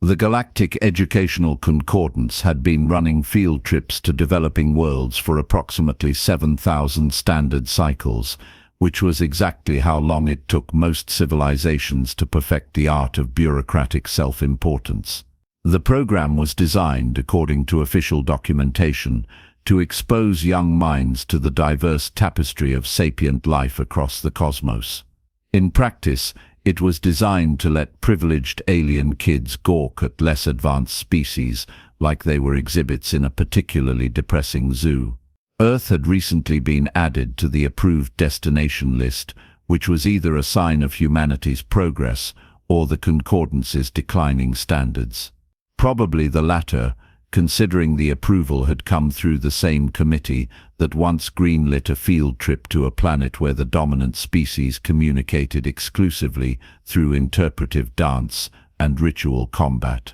The Galactic Educational Concordance had been running field trips to developing worlds for approximately 7,000 standard cycles, which was exactly how long it took most civilizations to perfect the art of bureaucratic self-importance. The program was designed, according to official documentation, to expose young minds to the diverse tapestry of sapient life across the cosmos. In practice, it was designed to let privileged alien kids gawk at less advanced species like they were exhibits in a particularly depressing zoo. Earth had recently been added to the approved destination list, which was either a sign of humanity's progress or the Concordance's declining standards. Probably the latter, considering the approval had come through the same committee that once greenlit a field trip to a planet where the dominant species communicated exclusively through interpretive dance and ritual combat.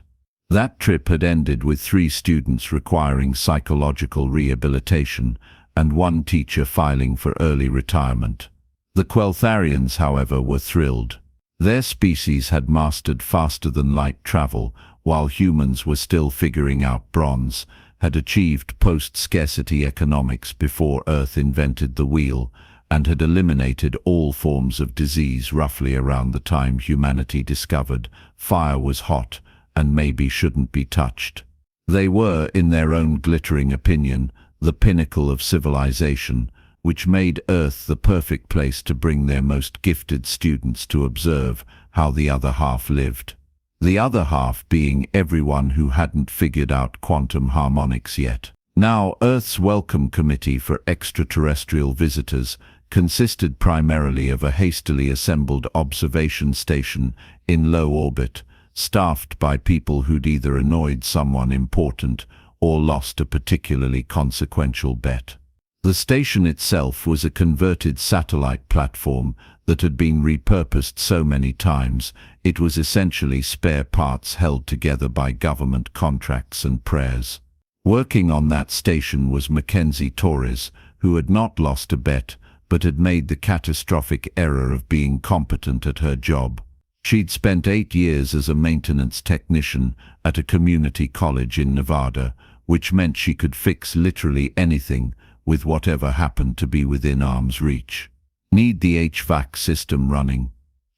That trip had ended with 3 students requiring psychological rehabilitation and 1 teacher filing for early retirement. The Queltharians, however, were thrilled. Their species had mastered faster-than-light travel, while humans were still figuring out bronze, had achieved post-scarcity economics before Earth invented the wheel, and had eliminated all forms of disease roughly around the time humanity discovered fire was hot and maybe shouldn't be touched. They were, in their own glittering opinion, the pinnacle of civilization, which made Earth the perfect place to bring their most gifted students to observe how the other half lived. The other half being everyone who hadn't figured out quantum harmonics yet. Now, Earth's welcome committee for extraterrestrial visitors consisted primarily of a hastily assembled observation station in low orbit, staffed by people who'd either annoyed someone important or lost a particularly consequential bet. The station itself was a converted satellite platform that had been repurposed so many times it was essentially spare parts held together by government contracts and prayers. Working on that station was Mackenzie Torres, who had not lost a bet but had made the catastrophic error of being competent at her job. She'd spent 8 years as a maintenance technician at a community college in Nevada, which meant she could fix literally anything with whatever happened to be within arm's reach. Need the HVAC system running?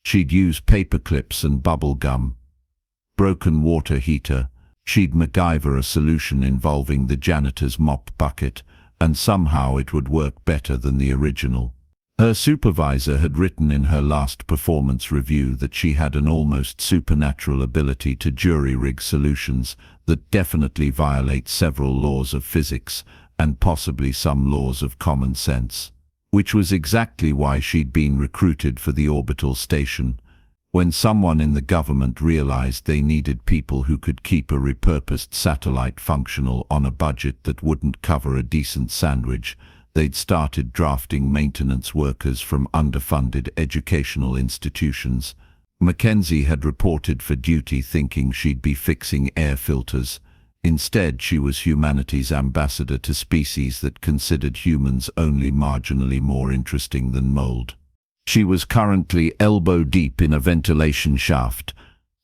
She'd use paper clips and bubble gum. Broken water heater? She'd MacGyver a solution involving the janitor's mop bucket, and somehow it would work better than the original. Her supervisor had written in her last performance review that she had an almost supernatural ability to jury-rig solutions that definitely violate several laws of physics and possibly some laws of common sense. Which was exactly why she'd been recruited for the orbital station. When someone in the government realized they needed people who could keep a repurposed satellite functional on a budget that wouldn't cover a decent sandwich, they'd started drafting maintenance workers from underfunded educational institutions. Mackenzie had reported for duty thinking she'd be fixing air filters. Instead, she was humanity's ambassador to species that considered humans only marginally more interesting than mold. She was currently elbow-deep in a ventilation shaft,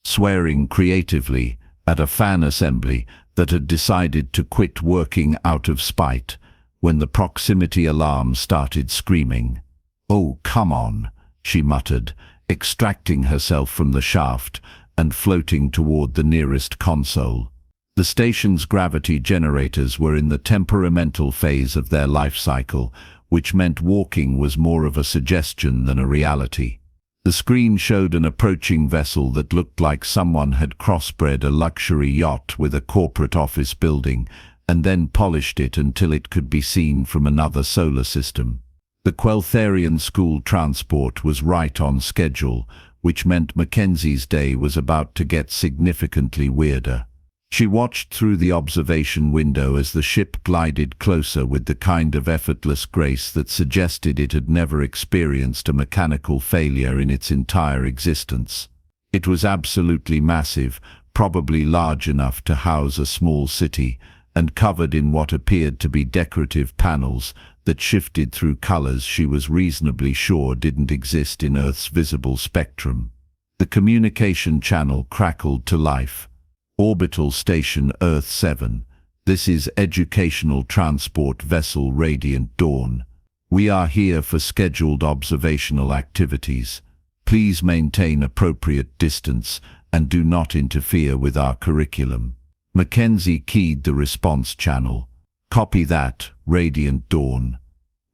swearing creatively at a fan assembly that had decided to quit working out of spite when the proximity alarm started screaming. "Oh, come on," she muttered, extracting herself from the shaft and floating toward the nearest console. The station's gravity generators were in the temperamental phase of their life cycle, which meant walking was more of a suggestion than a reality. The screen showed an approaching vessel that looked like someone had crossbred a luxury yacht with a corporate office building and then polished it until it could be seen from another solar system. The Queltharian school transport was right on schedule, which meant Mackenzie's day was about to get significantly weirder. She watched through the observation window as the ship glided closer with the kind of effortless grace that suggested it had never experienced a mechanical failure in its entire existence. It was absolutely massive, probably large enough to house a small city, and covered in what appeared to be decorative panels that shifted through colors she was reasonably sure didn't exist in Earth's visible spectrum. The communication channel crackled to life. Orbital Station Earth 7. This is Educational Transport Vessel Radiant Dawn. We are here for scheduled observational activities. Please maintain appropriate distance and do not interfere with our curriculum. Mackenzie keyed the response channel. Copy that, Radiant Dawn.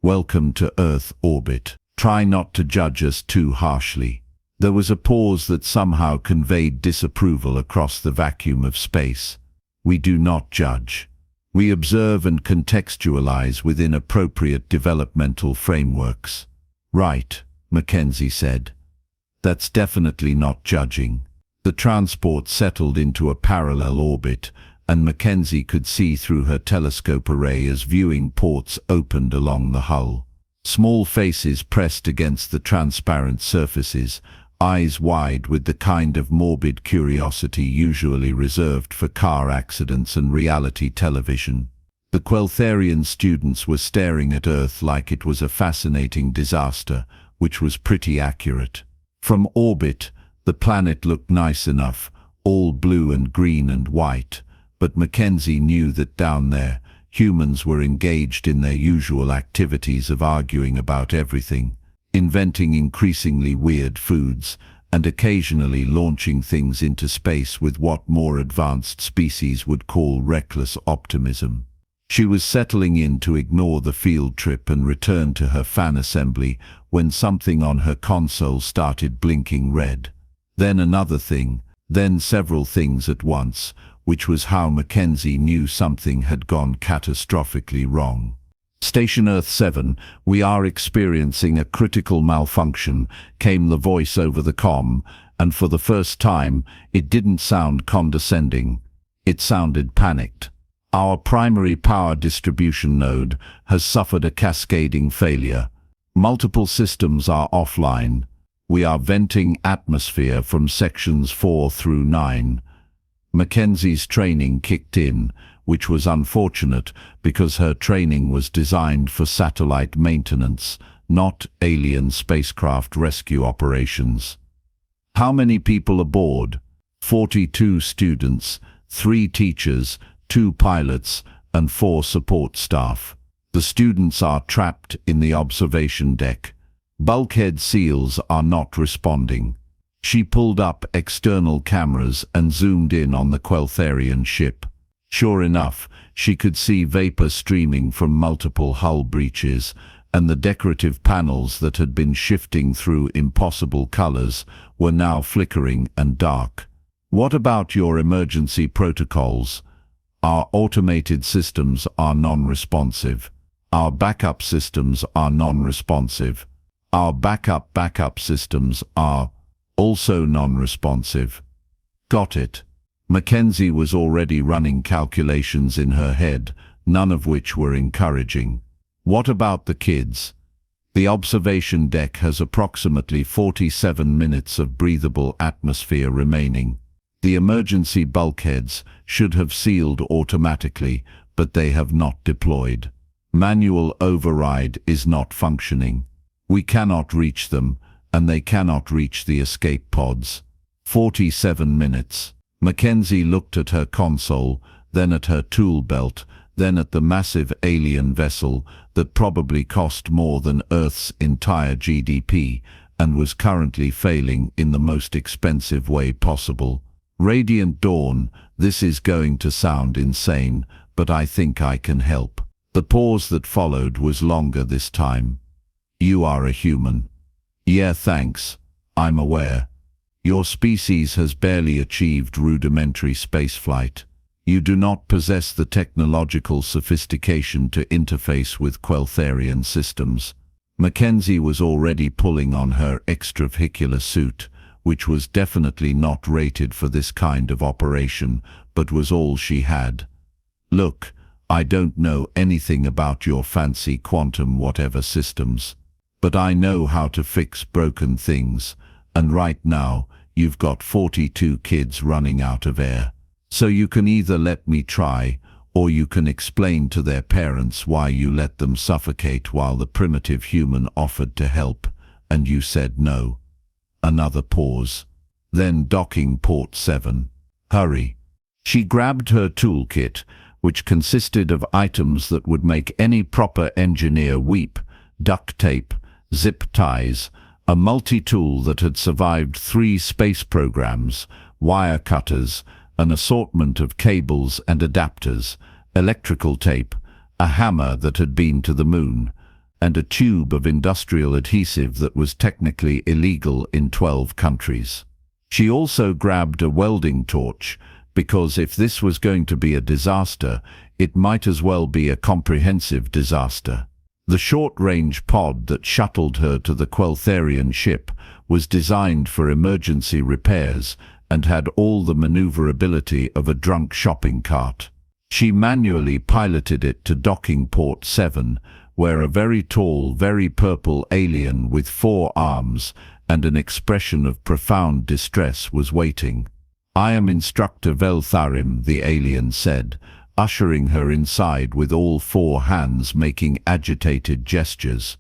Welcome to Earth orbit. Try not to judge us too harshly. There was a pause that somehow conveyed disapproval across the vacuum of space. We do not judge. We observe and contextualize within appropriate developmental frameworks. Right, Mackenzie said. That's definitely not judging. The transport settled into a parallel orbit, and Mackenzie could see through her telescope array as viewing ports opened along the hull. Small faces pressed against the transparent surfaces, eyes wide with the kind of morbid curiosity usually reserved for car accidents and reality television. The Queltharian students were staring at Earth like it was a fascinating disaster, which was pretty accurate. From orbit, the planet looked nice enough, all blue and green and white, but Mackenzie knew that down there, humans were engaged in their usual activities of arguing about everything, inventing increasingly weird foods, and occasionally launching things into space with what more advanced species would call reckless optimism. She was settling in to ignore the field trip and return to her fan assembly when something on her console started blinking red. Then another thing, then several things at once, which was how Mackenzie knew something had gone catastrophically wrong. Station Earth 7, we are experiencing a critical malfunction, came the voice over the comm, and for the first time, it didn't sound condescending. It sounded panicked. Our primary power distribution node has suffered a cascading failure. Multiple systems are offline. We are venting atmosphere from sections 4 through 9. Mackenzie's training kicked in, which was unfortunate because her training was designed for satellite maintenance, not alien spacecraft rescue operations. How many people aboard? 42 students, 3 teachers, 2 pilots, and 4 support staff. The students are trapped in the observation deck. Bulkhead seals are not responding. She pulled up external cameras and zoomed in on the Queltharian ship. Sure enough, she could see vapor streaming from multiple hull breaches, and the decorative panels that had been shifting through impossible colors were now flickering and dark. What about your emergency protocols? Our automated systems are non-responsive. Our backup systems are non-responsive. Our backup systems are also non-responsive. Got it. Mackenzie was already running calculations in her head, none of which were encouraging. What about the kids? The observation deck has approximately 47 minutes of breathable atmosphere remaining. The emergency bulkheads should have sealed automatically, but they have not deployed. Manual override is not functioning. We cannot reach them, and they cannot reach the escape pods. 47 minutes. Mackenzie looked at her console, then at her tool belt, then at the massive alien vessel that probably cost more than Earth's entire GDP and was currently failing in the most expensive way possible. Radiant Dawn, this is going to sound insane, but I think I can help. The pause that followed was longer this time. You are a human. Yeah, thanks. I'm aware. Your species has barely achieved rudimentary spaceflight. You do not possess the technological sophistication to interface with Queltharian systems. Mackenzie was already pulling on her extravehicular suit, which was definitely not rated for this kind of operation, but was all she had. Look, I don't know anything about your fancy quantum whatever systems, but I know how to fix broken things, and right now, you've got 42 kids running out of air. So you can either let me try, or you can explain to their parents why you let them suffocate while the primitive human offered to help, and you said no. Another pause. Then docking port 7. Hurry. She grabbed her toolkit, which consisted of items that would make any proper engineer weep: duct tape, zip ties, a multi-tool that had survived 3 space programs, wire cutters, an assortment of cables and adapters, electrical tape, a hammer that had been to the moon, and a tube of industrial adhesive that was technically illegal in 12 countries. She also grabbed a welding torch, because if this was going to be a disaster, it might as well be a comprehensive disaster. The short-range pod that shuttled her to the Queltharian ship was designed for emergency repairs and had all the maneuverability of a drunk shopping cart. She manually piloted it to docking port 7, where a very tall, very purple alien with 4 arms and an expression of profound distress was waiting. "I am Instructor Veltharim," the alien said, ushering her inside with all 4 hands making agitated gestures.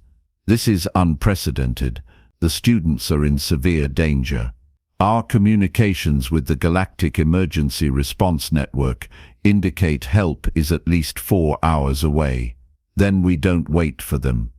"This is unprecedented. The students are in severe danger. Our communications with the Galactic Emergency Response Network indicate help is at least 4 hours away. Then we don't wait for them."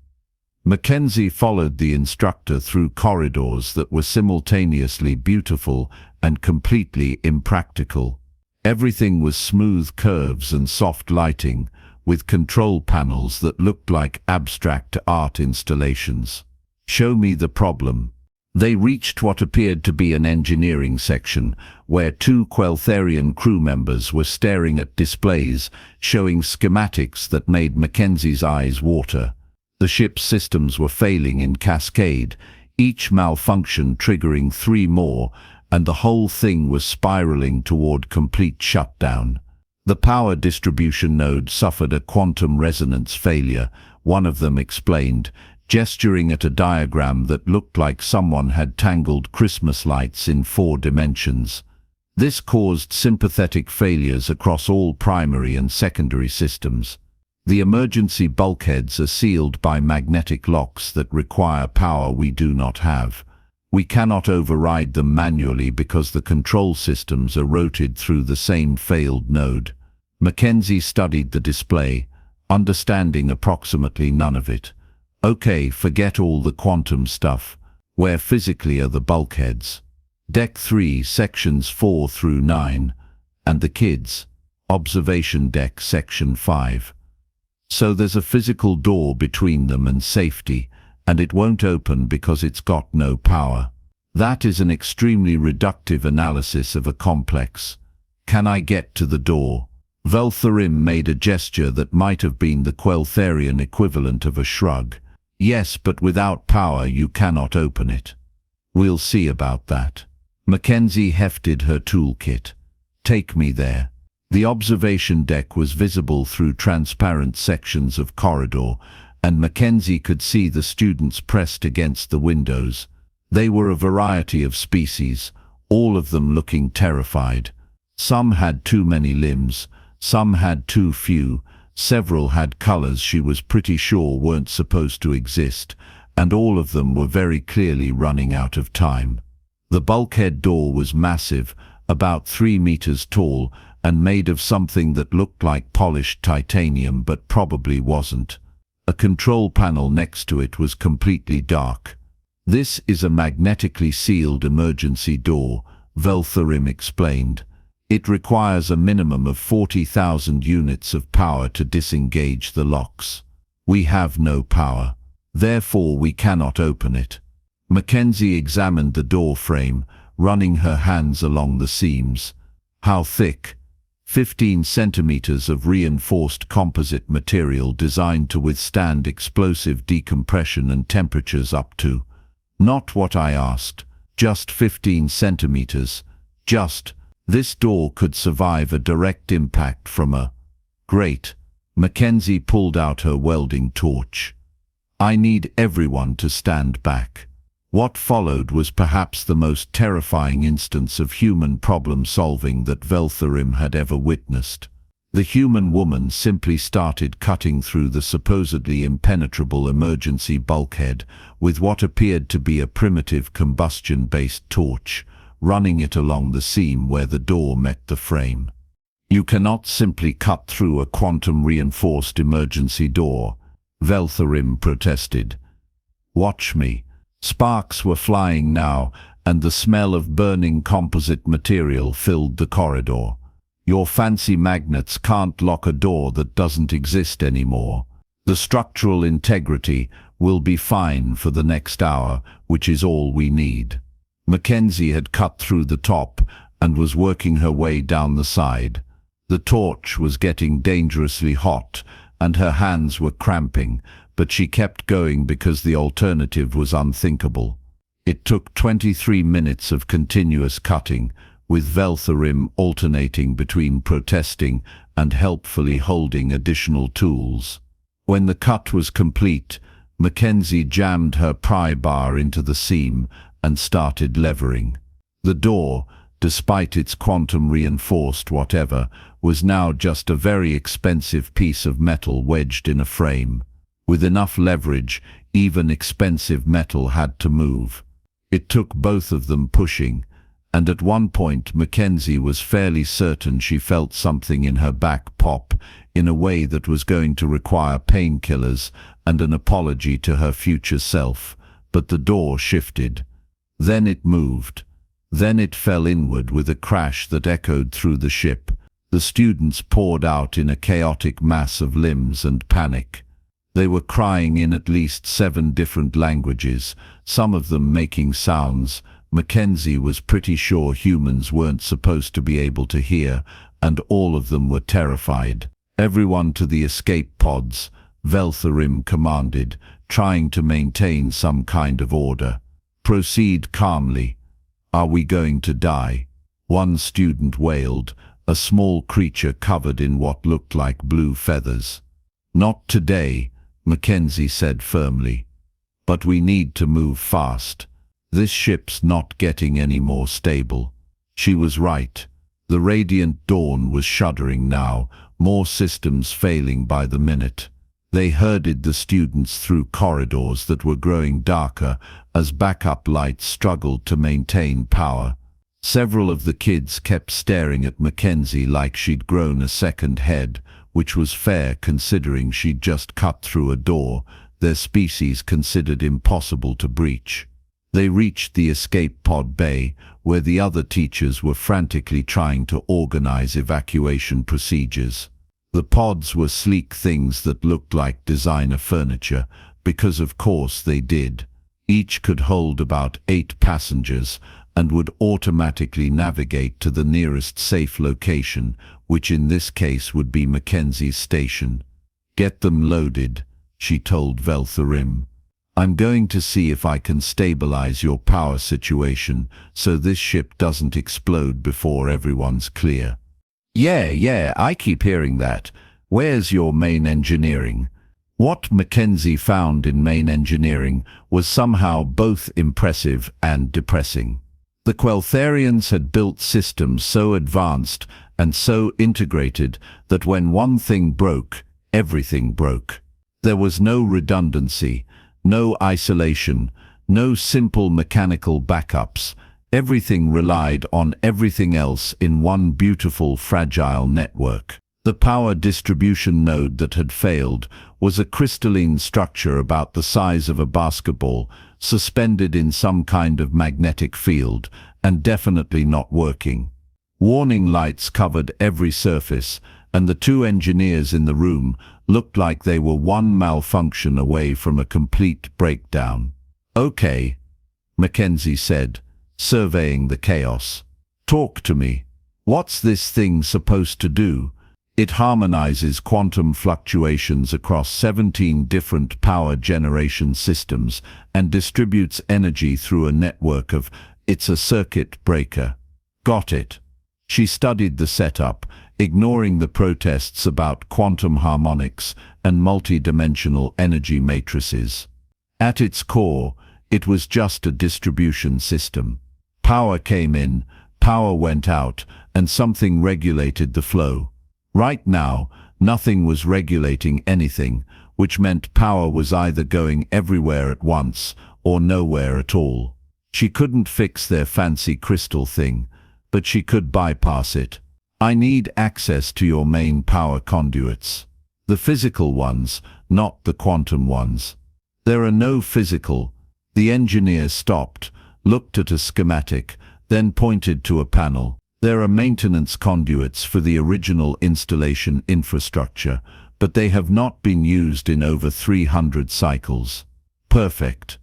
Mackenzie followed the instructor through corridors that were simultaneously beautiful and completely impractical. Everything was smooth curves and soft lighting, with control panels that looked like abstract art installations. "Show me the problem." They reached what appeared to be an engineering section, where 2 Queltharian crew members were staring at displays showing schematics that made Mackenzie's eyes water. The ship's systems were failing in cascade, each malfunction triggering 3 more, and the whole thing was spiraling toward complete shutdown. The power distribution node suffered a quantum resonance failure, one of them explained, gesturing at a diagram that looked like someone had tangled Christmas lights in 4 dimensions. This caused sympathetic failures across all primary and secondary systems. The emergency bulkheads are sealed by magnetic locks that require power we do not have. We cannot override them manually because the control systems are routed through the same failed node. Mackenzie studied the display, understanding approximately none of it. "Okay, forget all the quantum stuff. Where physically are the bulkheads?" "Deck 3, sections 4 through 9. And the kids?" "Observation deck, section 5. So there's a physical door between them and safety, and it won't open because it's got no power. That is an extremely reductive analysis of a complex. Can I get to the door?" Veltharim made a gesture that might have been the Queltharian equivalent of a shrug. "Yes, but without power you cannot open it." "We'll see about that." Mackenzie hefted her toolkit. "Take me there." The observation deck was visible through transparent sections of corridor, and Mackenzie could see the students pressed against the windows. They were a variety of species, all of them looking terrified. Some had too many limbs, some had too few, several had colors she was pretty sure weren't supposed to exist, and all of them were very clearly running out of time. The bulkhead door was massive, about 3 meters tall, and made of something that looked like polished titanium but probably wasn't. A control panel next to it was completely dark. "This is a magnetically sealed emergency door," Veltharim explained. "It requires a minimum of 40,000 units of power to disengage the locks. We have no power. Therefore we cannot open it." Mackenzie examined the door frame, running her hands along the seams. "How thick?" 15 centimeters of reinforced composite material designed to withstand explosive decompression and temperatures up to. "Not what I asked. Just 15 centimeters. Just. This door could survive a direct impact from a..." "Great." Mackenzie pulled out her welding torch. "I need everyone to stand back." What followed was perhaps the most terrifying instance of human problem-solving that Veltharim had ever witnessed. The human woman simply started cutting through the supposedly impenetrable emergency bulkhead with what appeared to be a primitive combustion-based torch, running it along the seam where the door met the frame. You cannot simply cut through a quantum-reinforced emergency door, Veltharim protested. Watch me. Sparks were flying now, and the smell of burning composite material filled the corridor. Your fancy magnets can't lock a door that doesn't exist anymore. The structural integrity will be fine for the next hour, which is all we need. Mackenzie had cut through the top and was working her way down the side. The torch was getting dangerously hot, and her hands were cramping, but she kept going because the alternative was unthinkable. It took 23 minutes of continuous cutting, with Veltharim alternating between protesting and helpfully holding additional tools. When the cut was complete, Mackenzie jammed her pry bar into the seam and started levering. The door, despite its quantum-reinforced whatever, was now just a very expensive piece of metal wedged in a frame. With enough leverage, even expensive metal had to move. It took both of them pushing, and at one point Mackenzie was fairly certain she felt something in her back pop in a way that was going to require painkillers and an apology to her future self. But the door shifted. Then it moved. Then it fell inward with a crash that echoed through the ship. The students poured out in a chaotic mass of limbs and panic. They were crying in at least 7 different languages, some of them making sounds Mackenzie was pretty sure humans weren't supposed to be able to hear, and all of them were terrified. Everyone to the escape pods, Veltharim commanded, trying to maintain some kind of order. Proceed calmly. Are we going to die? One student wailed, a small creature covered in what looked like blue feathers. Not today, Mackenzie said firmly. But we need to move fast. This ship's not getting any more stable. She was right. The radiant dawn was shuddering now, more systems failing by the minute. They herded the students through corridors that were growing darker as backup lights struggled to maintain power. Several of the kids kept staring at Mackenzie like she'd grown a second head, which was fair considering she'd just cut through a door their species considered impossible to breach. They reached the escape pod bay, where the other teachers were frantically trying to organize evacuation procedures. The pods were sleek things that looked like designer furniture, because of course they did. Each could hold about 8 passengers and would automatically navigate to the nearest safe location, which in this case would be Mackenzie's station. Get them loaded, she told Veltharim. I'm going to see if I can stabilize your power situation so this ship doesn't explode before everyone's clear. Yeah, I keep hearing that. Where's your main engineering? What Mackenzie found in main engineering was somehow both impressive and depressing. The Queltharians had built systems so advanced and so integrated that when one thing broke, everything broke. There was no redundancy, no isolation, no simple mechanical backups. Everything relied on everything else in one beautiful, fragile network. The power distribution node that had failed was a crystalline structure about the size of a basketball, suspended in some kind of magnetic field, and definitely not working. Warning lights covered every surface, and the 2 engineers in the room looked like they were one malfunction away from a complete breakdown. Okay, Mackenzie said, surveying the chaos. Talk to me. What's this thing supposed to do? It harmonizes quantum fluctuations across 17 different power generation systems and distributes energy through a network of... It's a circuit breaker. Got it. She studied the setup, ignoring the protests about quantum harmonics and multi-dimensional energy matrices. At its core, it was just a distribution system. Power came in, power went out, and something regulated the flow. Right now, nothing was regulating anything, which meant power was either going everywhere at once or nowhere at all. She couldn't fix their fancy crystal thing, but she could bypass it. I need access to your main power conduits. The physical ones, not the quantum ones. There are no physical. The engineer stopped, looked at a schematic, then pointed to a panel. There are maintenance conduits for the original installation infrastructure, but they have not been used in over 300 cycles. Perfect.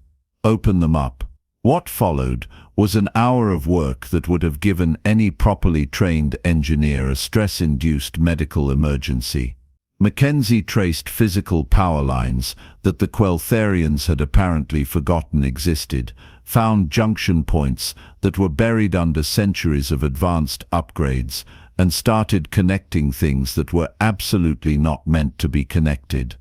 Open them up. What followed was an hour of work that would have given any properly trained engineer a stress-induced medical emergency. Mackenzie traced physical power lines that the Queltharians had apparently forgotten existed, found junction points that were buried under centuries of advanced upgrades, and started connecting things that were absolutely not meant to be connected.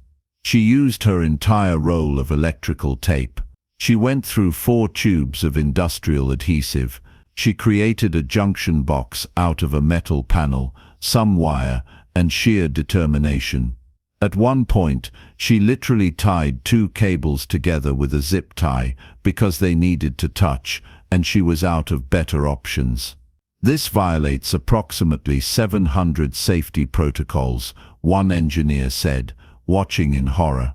She used her entire roll of electrical tape. She went through 4 tubes of industrial adhesive. She created a junction box out of a metal panel, some wire, and sheer determination. At one point, she literally tied 2 cables together with a zip tie because they needed to touch, and she was out of better options. This violates approximately 700 safety protocols, one engineer said, watching in horror.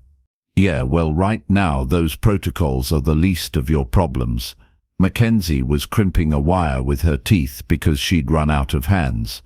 Yeah, well, right now those protocols are the least of your problems. Mackenzie was crimping a wire with her teeth because she'd run out of hands.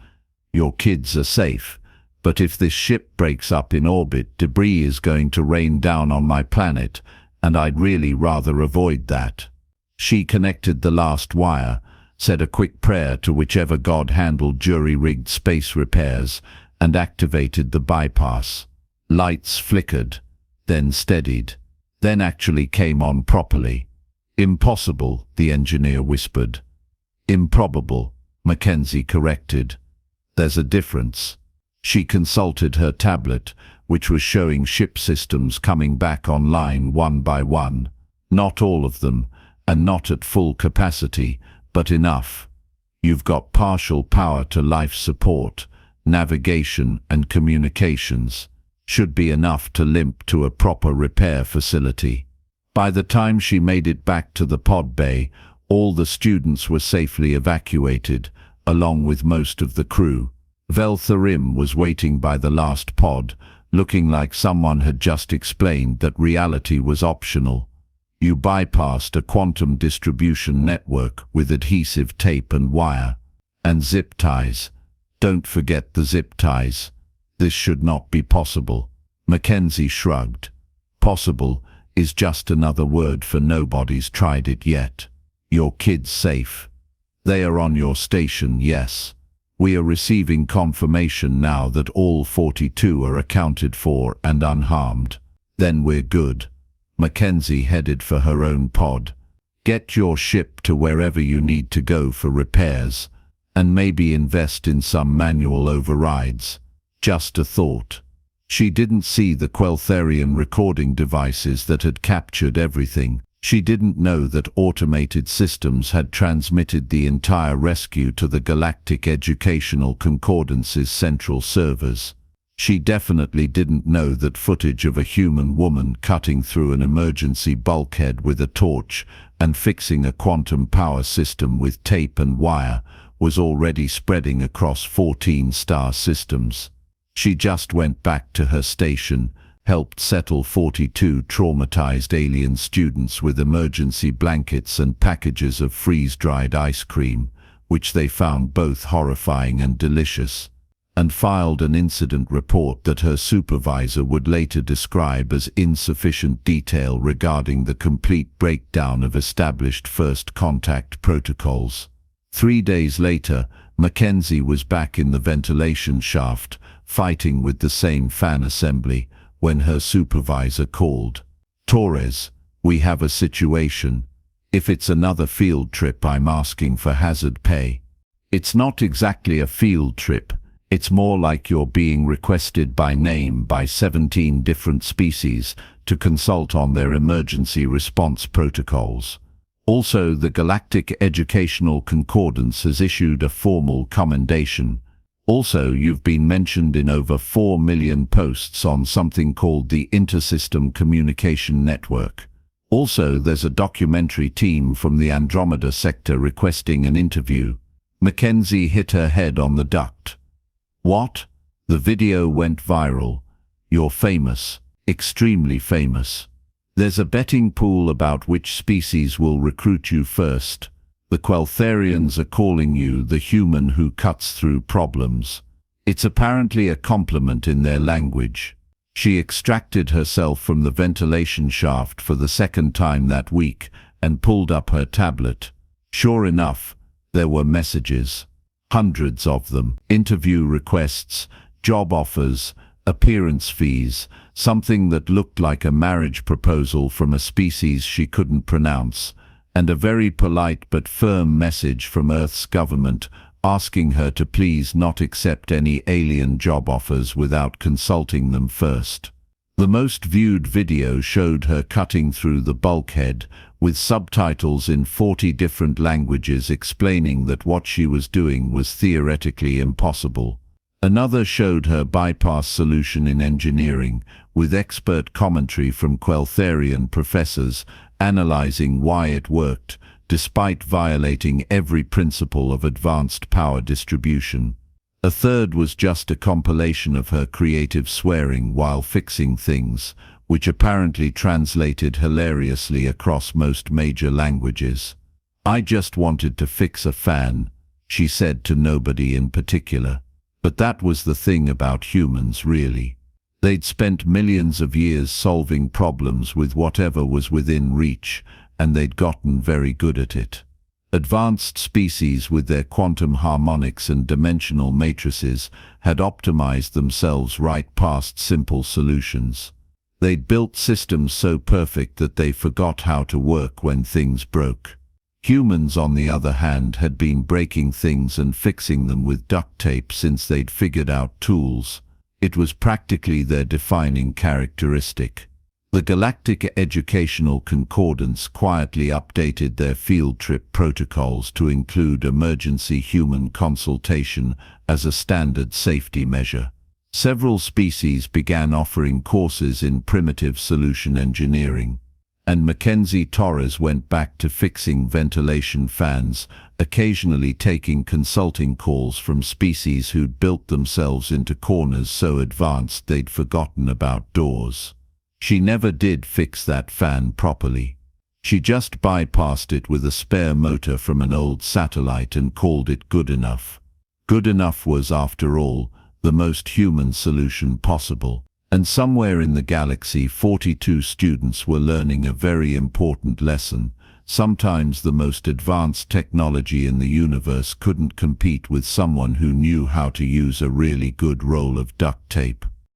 Your kids are safe. But if this ship breaks up in orbit, debris is going to rain down on my planet, and I'd really rather avoid that. She connected the last wire, said a quick prayer to whichever god handled jury-rigged space repairs, and activated the bypass. Lights flickered, then steadied, then actually came on properly. Impossible, the engineer whispered. Improbable, Mackenzie corrected. There's a difference. She consulted her tablet, which was showing ship systems coming back online one by one. Not all of them, and not at full capacity, but enough. You've got partial power to life support, navigation and communications. Should be enough to limp to a proper repair facility. By the time she made it back to the pod bay, all the students were safely evacuated, along with most of the crew. Veltharim was waiting by the last pod, looking like someone had just explained that reality was optional. You bypassed a quantum distribution network with adhesive tape and wire. And zip ties. Don't forget the zip ties. This should not be possible. Mackenzie shrugged. Possible is just another word for nobody's tried it yet. Your kids safe. They are on your station, yes. We are receiving confirmation now that all 42 are accounted for and unharmed. Then we're good. Mackenzie headed for her own pod. Get your ship to wherever you need to go for repairs, and maybe invest in some manual overrides. Just a thought. She didn't see the Queltharian recording devices that had captured everything. She didn't know that automated systems had transmitted the entire rescue to the Galactic Educational Concordance's central servers. She definitely didn't know that footage of a human woman cutting through an emergency bulkhead with a torch and fixing a quantum power system with tape and wire was already spreading across 14 star systems. She just went back to her station, helped settle 42 traumatized alien students with emergency blankets and packages of freeze-dried ice cream, which they found both horrifying and delicious, and filed an incident report that her supervisor would later describe as insufficient detail regarding the complete breakdown of established first contact protocols. 3 days later, Mackenzie was back in the ventilation shaft, fighting with the same fan assembly, when her supervisor called. Torres, we have a situation. If it's another field trip, I'm asking for hazard pay. It's not exactly a field trip. It's more like you're being requested by name by 17 different species to consult on their emergency response protocols. Also, the Galactic Educational Concordance has issued a formal commendation. Also, you've been mentioned in over 4 million posts on something called the Intersystem Communication Network. Also, there's a documentary team from the Andromeda sector requesting an interview. Mackenzie hit her head on the duct. What? The video went viral. You're famous. Extremely famous. There's a betting pool about which species will recruit you first. The Queltharians are calling you the human who cuts through problems. It's apparently a compliment in their language. She extracted herself from the ventilation shaft for the second time that week and pulled up her tablet. Sure enough, there were messages. Hundreds of them. Interview requests, job offers, appearance fees, something that looked like a marriage proposal from a species she couldn't pronounce, and a very polite but firm message from Earth's government asking her to please not accept any alien job offers without consulting them first. The most viewed video showed her cutting through the bulkhead, with subtitles in 40 different languages explaining that what she was doing was theoretically impossible. Another showed her bypass solution in engineering, with expert commentary from Queltharian professors analyzing why it worked, despite violating every principle of advanced power distribution. A third was just a compilation of her creative swearing while fixing things, which apparently translated hilariously across most major languages. "I just wanted to fix a fan," she said to nobody in particular. But that was the thing about humans, really. They'd spent millions of years solving problems with whatever was within reach, and they'd gotten very good at it. Advanced species with their quantum harmonics and dimensional matrices had optimized themselves right past simple solutions. They'd built systems so perfect that they forgot how to work when things broke. Humans, on the other hand, had been breaking things and fixing them with duct tape since they'd figured out tools. It was practically their defining characteristic. The Galactic Educational Concordance quietly updated their field trip protocols to include emergency human consultation as a standard safety measure. Several species began offering courses in primitive solution engineering, and Mackenzie Torres went back to fixing ventilation fans, occasionally taking consulting calls from species who'd built themselves into corners so advanced they'd forgotten about doors. She never did fix that fan properly. She just bypassed it with a spare motor from an old satellite and called it good enough. Good enough was, after all, the most human solution possible. And somewhere in the galaxy, 42 students were learning a very important lesson. Sometimes the most advanced technology in the universe couldn't compete with someone who knew how to use a really good roll of duct tape.